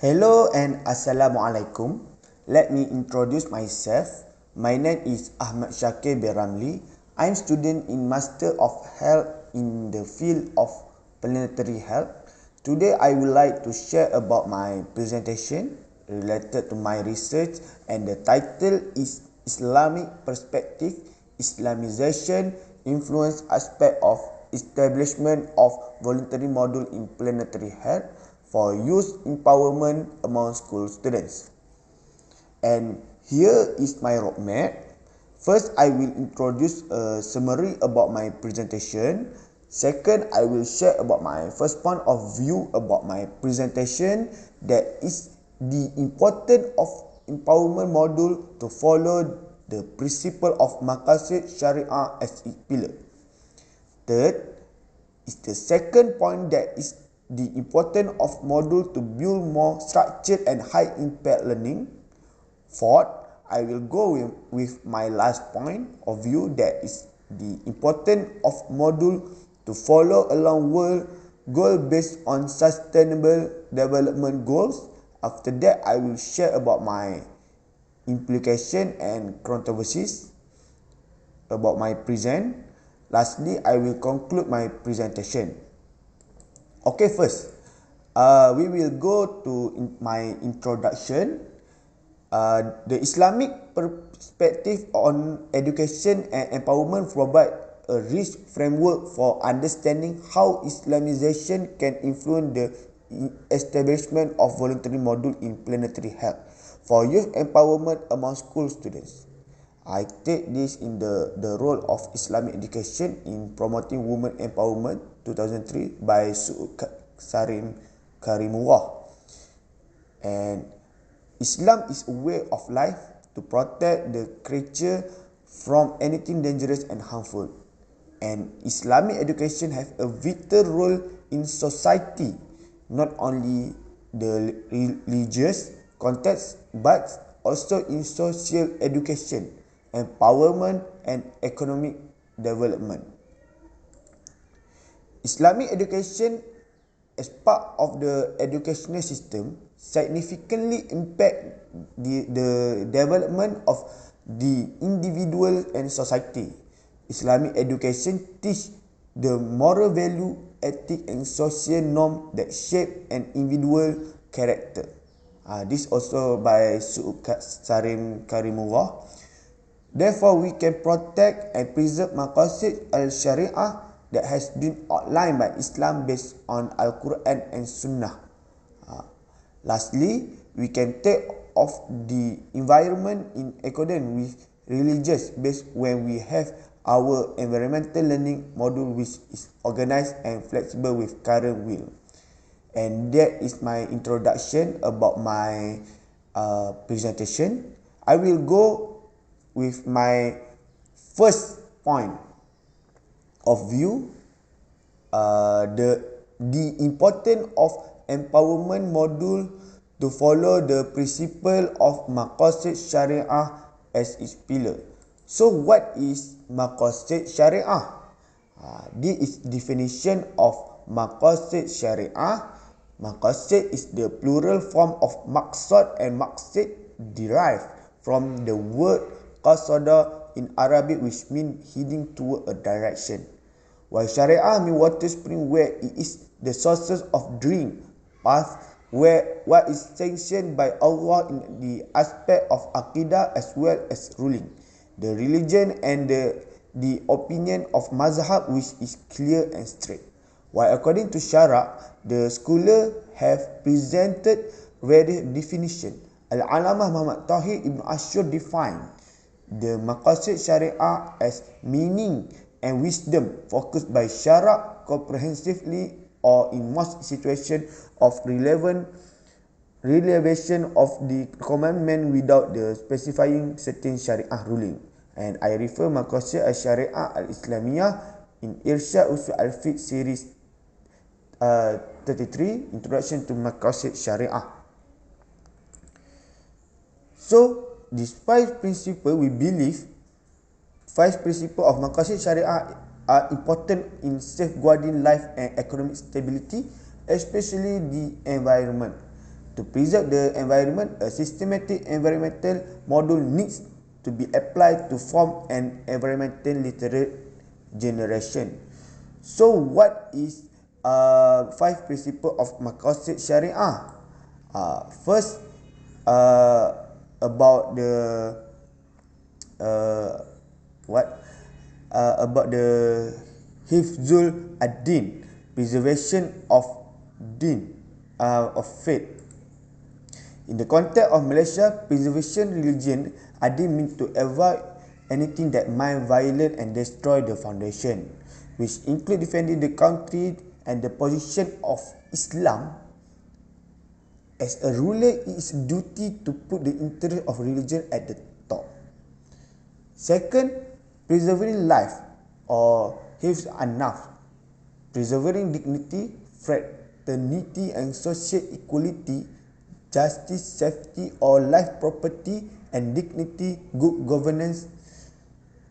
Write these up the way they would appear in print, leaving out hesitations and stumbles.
Hello and Assalamualaikum. Let me introduce myself. My name is Ahmad Syakir bin Ramli. I'm student in Master of Health in the field of Planetary Health. Today I would like to share about my presentation related to my research, and the title is Islamic Perspective, Islamization, Influence Aspect of Establishment of Voluntary Module in Planetary Health for Youth Empowerment among School Students. And here is my roadmap. First, I will introduce a summary about my presentation. Second, I will share about my first point of view about my presentation, that is the importance of empowerment module to follow the principle of Maqasid Syariah as its pillar. Third is the second point, that is the importance of module to build more structured and high impact learning. Fourth, I will go with my last point of view, that is the importance of module to follow along world goal based on sustainable development goals. After that, I will share about my implication and controversies about my present. Lastly, I will conclude my presentation. Okay, first, we will go to my introduction. The Islamic perspective on education and empowerment provide a rich framework for understanding how Islamization can influence the establishment of voluntary module in planetary health for youth empowerment among school students. I take this in the role of Islamic education in promoting women empowerment 2003 by Syakir. And Islam is a way of life to protect the creature from anything dangerous and harmful. And Islamic education has a vital role in society, not only the religious context, but also in social education, empowerment, and economic development. Islamic education as part of the educational system significantly impact the development of the individual and society. Islamic education teach the moral value, ethic, and social norm that shape an individual character. This also by Syakir. Therefore, we can protect and preserve Maqasid al-Syariah that has been outlined by Islam based on Al-Quran and Sunnah. Lastly, we can take off the environment in accordance with religious based when we have our environmental learning module, which is organized and flexible with current will. And that is my introduction about my presentation. I will go with my first point of view, the importance of empowerment module to follow the principle of Maqasid Syariah as its pillar. So what is Maqasid Syariah? This is definition of Maqasid Syariah. Maqasid is the plural form of maqsad, and maqsid derived from the word qasada in Arabic, which means heading toward a direction. While Syariah means water spring, where it is the sources of drink, path, where what is sanctioned by Allah in the aspect of aqidah as well as ruling, the religion, and the opinion of mazhab, which is clear and straight. While according to Syara, the scholar have presented various definition. Al-Alamah Muhammad Tahir Ibn Ashur defined the Maqasid Syariah as meaning and wisdom focused by Syara comprehensively or in most situations of relevation of the commandment without the specifying certain Syariah ruling. And I refer Maqasid al-Syariah al-Islamiyah in Irsyad Usul al-Fiqh series 33, Introduction to Maqasid Syariah. So, these 5 principles, we believe 5 principles of Maqasid Syariah are important in safeguarding life and economic stability, especially the environment. To preserve the environment, a systematic environmental model needs to be applied to form an environmental literate generation. So what is five principles of maqasid syariah? First, about the about the hifzul ad-din, preservation of din, of faith. In the context of Malaysia, preservation religion adil means to avoid anything that might violate and destroy the foundation, which include defending the country and the position of Islam. As a ruler, it is duty to put the interest of religion at the top. Second, preserving life or hifz an-nafs, preserving dignity, fraternity and social equality, justice, safety or life, property and dignity, good governance,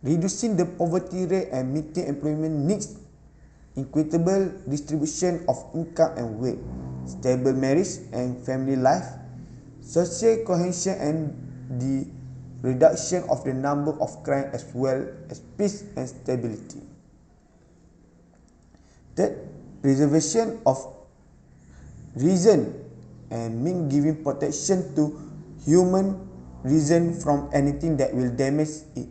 reducing the poverty rate and meeting employment needs, equitable distribution of income and wealth, stable marriage and family life, social cohesion and the reduction of the number of crime as well as peace and stability. Third, preservation of reason and mean giving protection to human reason from anything that will damage it.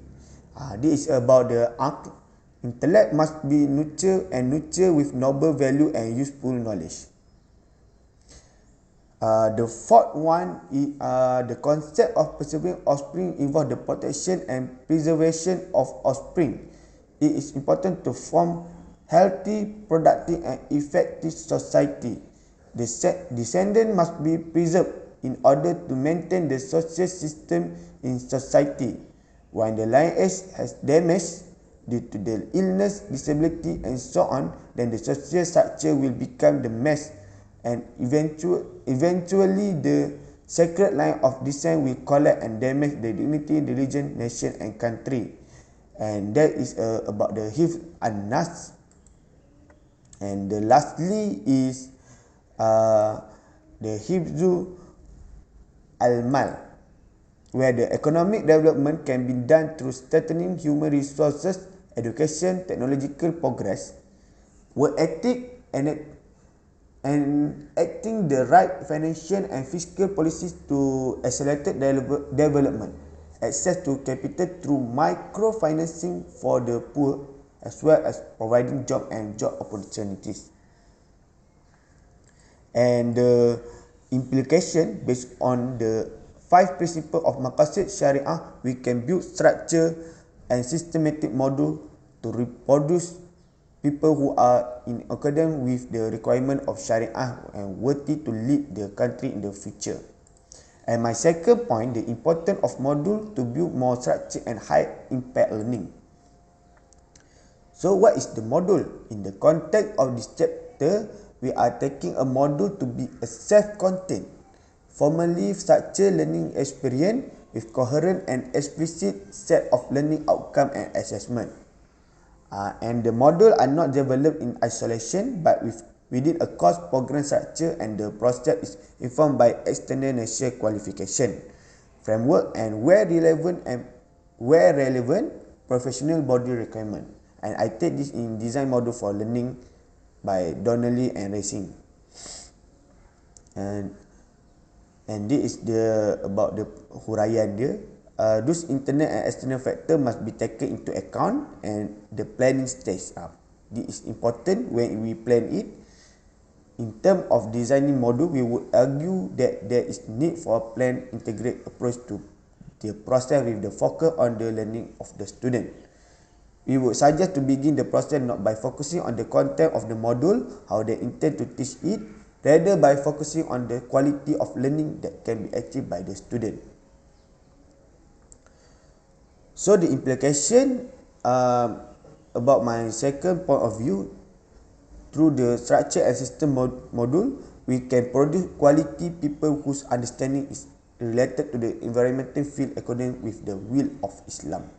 This is about the intellect must be nurtured with noble value and useful knowledge. The fourth one is the concept of preserving offspring involves the protection and preservation of offspring. It is important to form healthy, productive and effective society. The descendant must be preserved in order to maintain the social system in society. When the lineage has damage due to the illness, disability and so on, then the social structure will become the mess and eventually the sacred line of descent will collapse and damage the dignity, religion, nation and country. And that is about the hifz an-nafs. And lastly is the hifzu al-mal, where the economic development can be done through strengthening human resources, education, technological progress, work ethic and acting the right financial and fiscal policies to accelerate development, access to capital through microfinancing for the poor, as well as providing job and job opportunities. And the implication based on the five principles of maqasid syariah, we can build structure and systematic model to reproduce people who are in accordance with the requirement of syariah and worthy to lead the country in the future. And my second point, the importance of module to build more structure and high impact learning. So what is the module? In the context of this chapter, we are taking a module to be a self-contained, formally structured learning experience with coherent and explicit set of learning outcome and assessment. And the module are not developed in isolation but within a course program structure, and the process is informed by external national qualification framework and where relevant professional body requirement. And I take this in design module for learning by Donnelly and Racing. And this is about the huraian dia. Those internal and external factor must be taken into account and the planning stage. This is important when we plan it. In terms of designing module, we would argue that there is need for a planned integrated approach to the process with the focus on the learning of the student. We would suggest to begin the process not by focusing on the content of the module, how they intend to teach it, rather by focusing on the quality of learning that can be achieved by the student. So the implication about my second point of view, through the structure and system module, we can produce quality people whose understanding is related to the environmental field according with the will of Islam.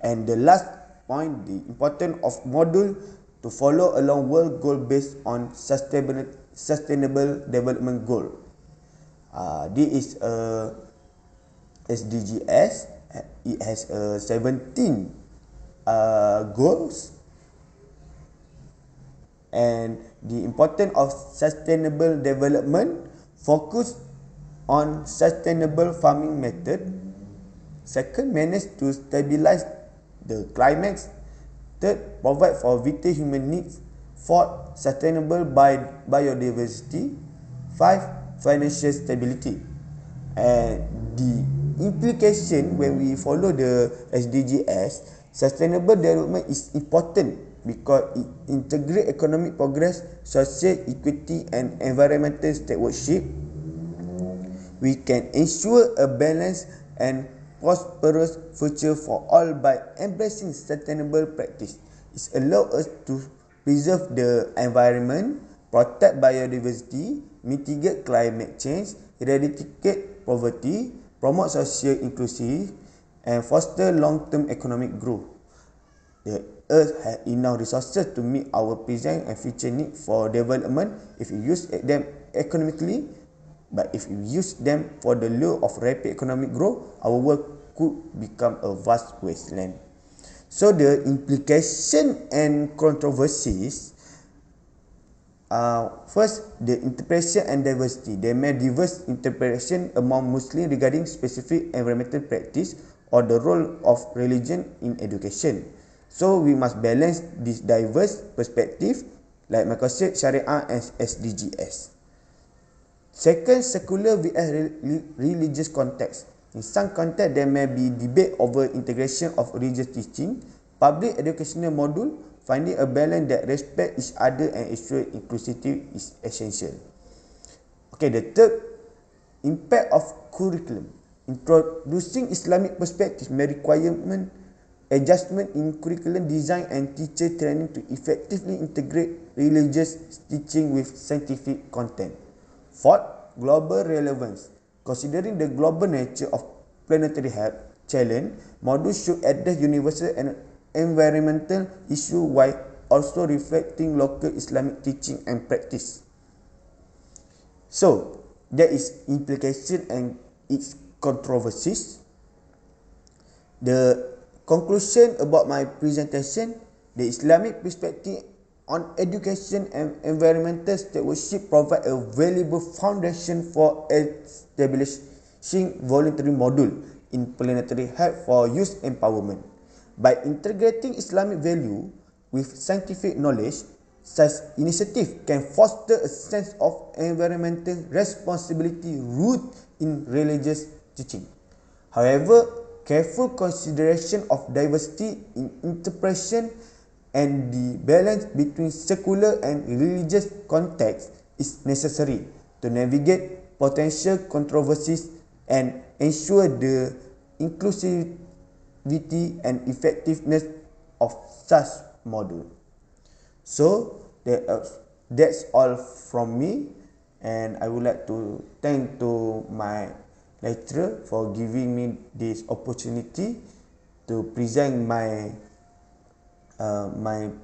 And the last point, the importance of module to follow along world goal based on sustainable development goal. This is a SDGs. It has 17 goals, and the importance of sustainable development focus on sustainable farming method. Second, manage to stabilize the climate. Third, provide for vital human needs. Fourth, sustainable biodiversity. Five, financial stability. And the implication when we follow the SDGs, sustainable development is important because it integrates economic progress, social equity, and environmental stewardship. We can ensure a balanced and prosperous future for all by embracing sustainable practice. It allows us to preserve the environment, protect biodiversity, mitigate climate change, eradicate poverty, promote social inclusion, and foster long-term economic growth. The earth has enough resources to meet our present and future needs for development if we use them economically. But if we use them for the lure of rapid economic growth, our world could become a vast wasteland. So the implication and controversies, first, the interpretation and diversity. There may be diverse interpretation among Muslims regarding specific environmental practice or the role of religion in education. So we must balance this diverse perspective like Maqasid, Syariah and SDGs. Second, secular vs religious context. In some context, there may be debate over integration of religious teaching. Public educational module, finding a balance that respect each other and ensure inclusivity is essential. Okay, the third, impact of curriculum. Introducing Islamic perspective may require adjustment in curriculum design and teacher training to effectively integrate religious teaching with scientific content. Fourth, global relevance. Considering the global nature of planetary health challenge, modules should address universal and environmental issues while also reflecting local Islamic teaching and practice. So, there is implication and its controversies. The conclusion about my presentation, the Islamic perspective on education and environmental stewardship provide a valuable foundation for establishing voluntary module in planetary health for youth empowerment. By integrating Islamic value with scientific knowledge, such initiative can foster a sense of environmental responsibility rooted in religious teaching. However, careful consideration of diversity in interpretation and the balance between secular and religious context is necessary to navigate potential controversies and ensure the inclusivity and effectiveness of such module. So that's all from me, and I would like to thank to my lecturer for giving me this opportunity to present my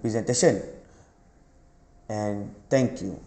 presentation, and thank you.